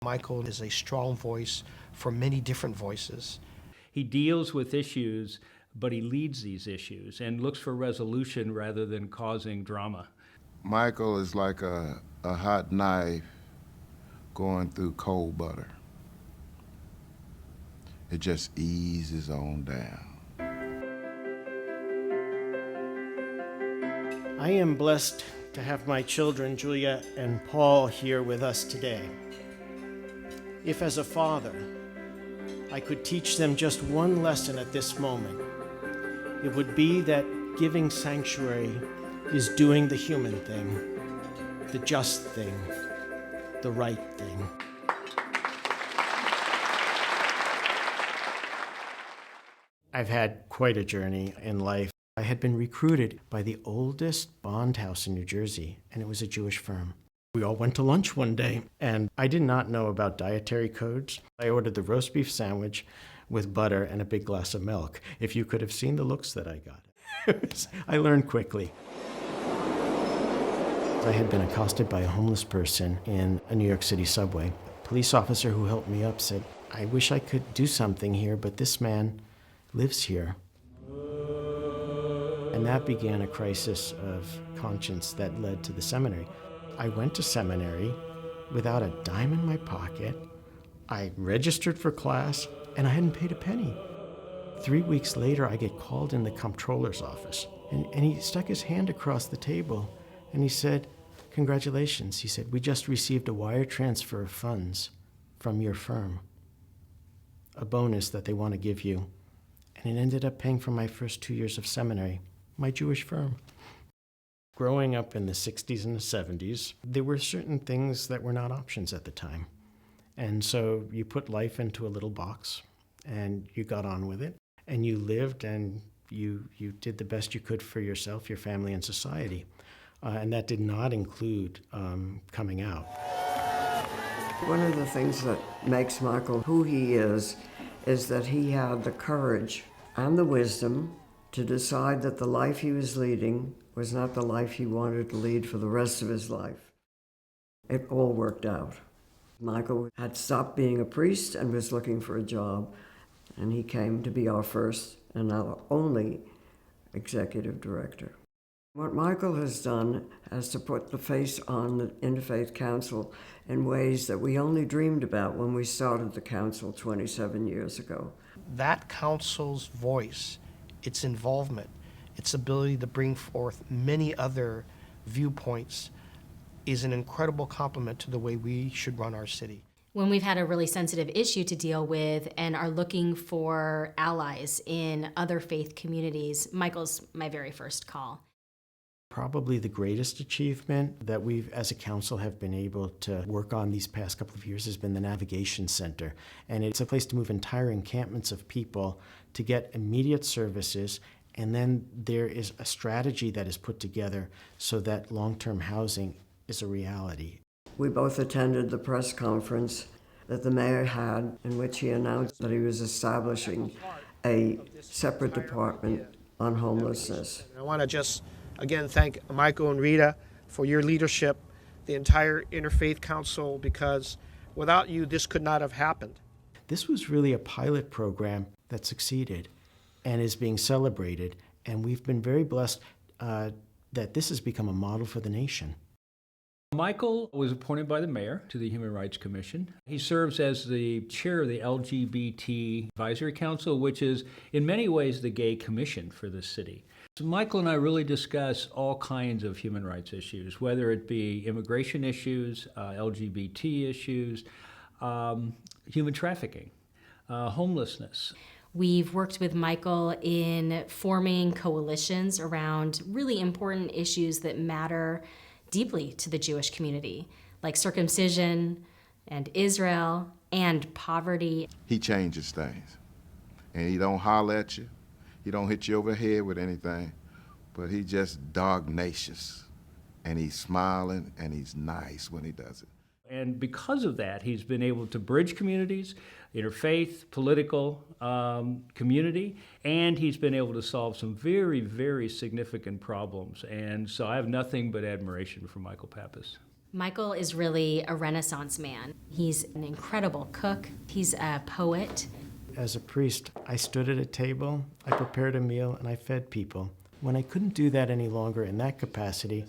Michael is a strong voice for many different voices. He deals with issues, but he leads these issues and looks for resolution rather than causing drama. Michael is like a hot knife going through cold butter. It just eases on down. I am blessed to have my children, Julia and Paul, here with us today. If as a father, I could teach them just one lesson at this moment, it would be that giving sanctuary is doing the human thing, the just thing, the right thing. I've had quite a journey in life. I had been recruited by the oldest bond house in New Jersey, and it was a Jewish firm. We all went to lunch one day, and I did not know about dietary codes. I ordered the roast beef sandwich with butter and a big glass of milk. If you could have seen the looks that I got. I learned quickly. I had been accosted by a homeless person in a New York City subway. A police officer who helped me up said, "I wish I could do something here, but this man lives here." And that began a crisis of conscience that led to the seminary. I went to seminary without a dime in my pocket. I registered for class, and I hadn't paid a penny. 3 weeks later, I get called in the comptroller's office, and he stuck his hand across the table, and he said, "Congratulations." He said, "We just received a wire transfer of funds from your firm, a bonus that they want to give you." And it ended up paying for my first 2 years of seminary, my Jewish firm. Growing up in the 60s and the 70s, there were certain things that were not options at the time. And so you put life into a little box, and you got on with it, and you lived, and you did the best you could for yourself, your family, and society. And that did not include coming out. One of the things that makes Michael who he is that he had the courage and the wisdom to decide that the life he was leading was not the life he wanted to lead for the rest of his life. It all worked out. Michael had stopped being a priest and was looking for a job, and he came to be our first and our only executive director. What Michael has done is to put the face on the Interfaith Council in ways that we only dreamed about when we started the council 27 years ago. That council's voice, its involvement, its ability to bring forth many other viewpoints is an incredible compliment to the way we should run our city. When we've had a really sensitive issue to deal with and are looking for allies in other faith communities, Michael's my very first call. Probably the greatest achievement that we've, as a council, have been able to work on these past couple of years has been the Navigation Center. And it's a place to move entire encampments of people to get immediate services. And then there is a strategy that is put together so that long-term housing is a reality. We both attended the press conference that the mayor had in which he announced that he was establishing a separate department on homelessness. I want to just again thank Michael and Rita for your leadership, the entire Interfaith Council, because without you this could not have happened. This was really a pilot program that succeeded and is being celebrated, and we've been very blessed that this has become a model for the nation. Michael was appointed by the mayor to the Human Rights Commission. He serves as the chair of the LGBT Advisory Council, which is in many ways the gay commission for the city. So Michael and I really discuss all kinds of human rights issues, whether it be immigration issues, LGBT issues, human trafficking, homelessness. We've worked with Michael in forming coalitions around really important issues that matter deeply to the Jewish community, like circumcision and Israel and poverty. He changes things, and he don't holler at you. He don't hit you over the head with anything, but he just dognacious, and he's smiling, and he's nice when he does it. And because of that, he's been able to bridge communities, interfaith, political community, and he's been able to solve some very, very significant problems. And so I have nothing but admiration for Michael Pappas. Michael is really a Renaissance man. He's an incredible cook. He's a poet. As a priest, I stood at a table, I prepared a meal, and I fed people. When I couldn't do that any longer in that capacity,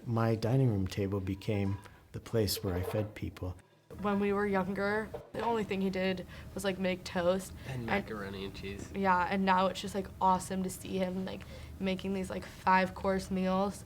my dining room table became the place where I fed people. When we were younger, the only thing he did was like make toast and macaroni and cheese. Yeah, and now it's just like awesome to see him like making these like 5-course meals.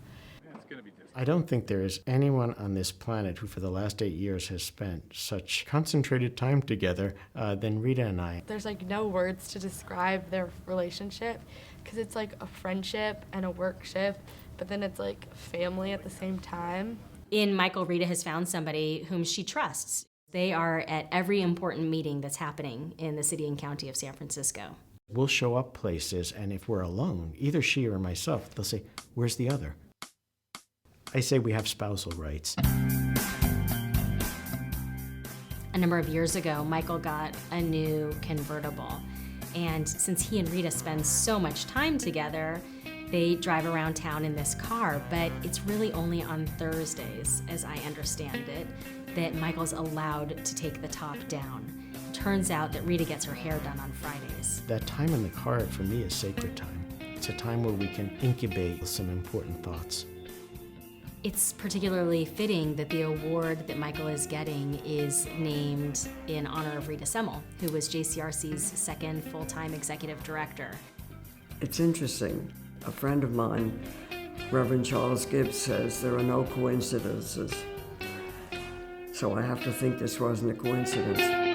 I don't think there is anyone on this planet who for the last 8 years has spent such concentrated time together than Rita and I. There's like no words to describe their relationship because it's like a friendship and a workship, but then it's like family at the same time. In Michael, Rita has found somebody whom she trusts. They are at every important meeting that's happening in the city and county of San Francisco. We'll show up places, and if we're alone, either she or myself, they'll say, "Where's the other?" I say we have spousal rights. A number of years ago, Michael got a new convertible. And since he and Rita spend so much time together, they drive around town in this car, but it's really only on Thursdays, as I understand it, that Michael's allowed to take the top down. Turns out that Rita gets her hair done on Fridays. That time in the car for me is sacred time. It's a time where we can incubate some important thoughts. It's particularly fitting that the award that Michael is getting is named in honor of Rita Semmel, who was JCRC's second full-time executive director. It's interesting. A friend of mine, Reverend Charles Gibbs, says there are no coincidences. So I have to think this wasn't a coincidence.